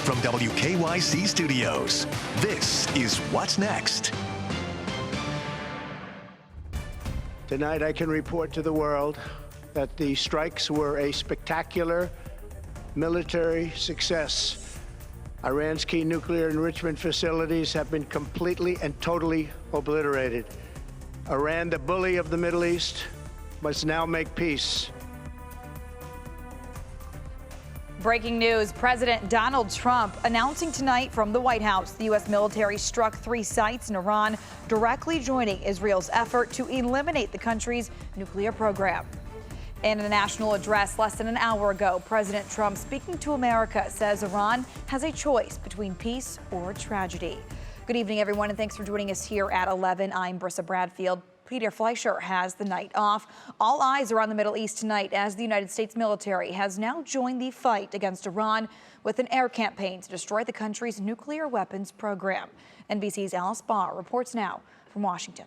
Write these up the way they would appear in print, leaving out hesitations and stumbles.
from WKYC Studios, this is What's Next. Tonight I can report to the world that the strikes were a spectacular military success. Iran's key nuclear enrichment facilities have been completely and totally obliterated. Iran, the bully of the Middle East, must now make peace. Breaking news, President Donald Trump announcing tonight from the White House the U.S. military struck 3 sites in Iran, directly joining Israel's effort to eliminate the country's nuclear program. In a national address less than an hour ago, President Trump, speaking to America, says Iran has a choice between peace or tragedy. Good evening, everyone, and thanks for joining us here at 11. I'm Brissa Bradfield. Peter Fleischer has the night off. All eyes are on the Middle East tonight as the United States military has now joined the fight against Iran with an air campaign to destroy the country's nuclear weapons program. NBC's Alice Barr reports now from Washington.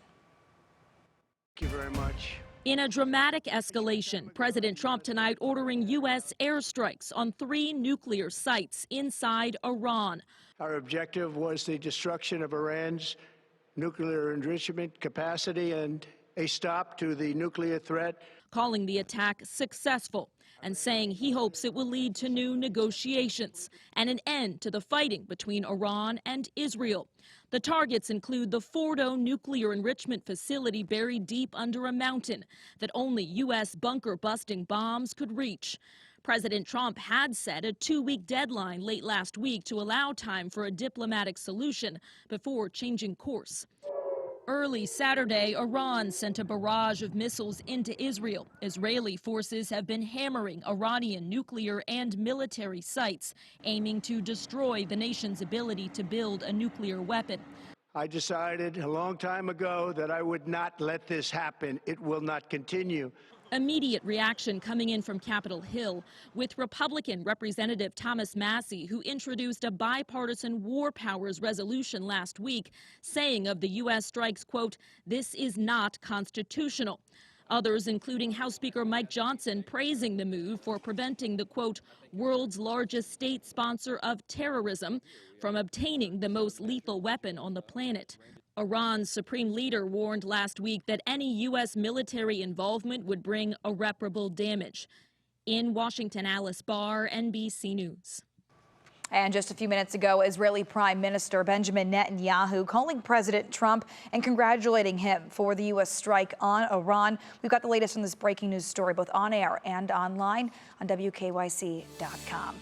Thank you very much. In a dramatic escalation, President Trump tonight ordering U.S. airstrikes on 3 nuclear sites inside Iran. Our objective was the destruction of Iran's nuclear enrichment capacity and a stop to the nuclear threat. Calling the attack successful and saying he hopes it will lead to new negotiations and an end to the fighting between Iran and Israel. The targets include the Fordo nuclear enrichment facility buried deep under a mountain that only U.S. bunker-busting bombs could reach. President Trump had set a 2-week deadline late last week to allow time for a diplomatic solution before changing course. Early Saturday, Iran sent a barrage of missiles into Israel. Israeli forces have been hammering Iranian nuclear and military sites, aiming to destroy the nation's ability to build a nuclear weapon. I decided a long time ago that I would not let this happen. It will not continue. Immediate reaction coming in from Capitol Hill, with Republican Representative Thomas Massie, who introduced a bipartisan war powers resolution last week, saying of the U.S. strikes, quote, "This is not constitutional." Others, including House Speaker Mike Johnson, praising the move for preventing the, quote, "world's largest state sponsor of terrorism" from obtaining the most lethal weapon on the planet. Iran's supreme leader warned last week that any U.S. military involvement would bring irreparable damage. In Washington, Alice Barr, NBC News. And just a few minutes ago, Israeli Prime Minister Benjamin Netanyahu calling President Trump and congratulating him for the U.S. strike on Iran. We've got the latest on this breaking news story both on air and online on WKYC.com.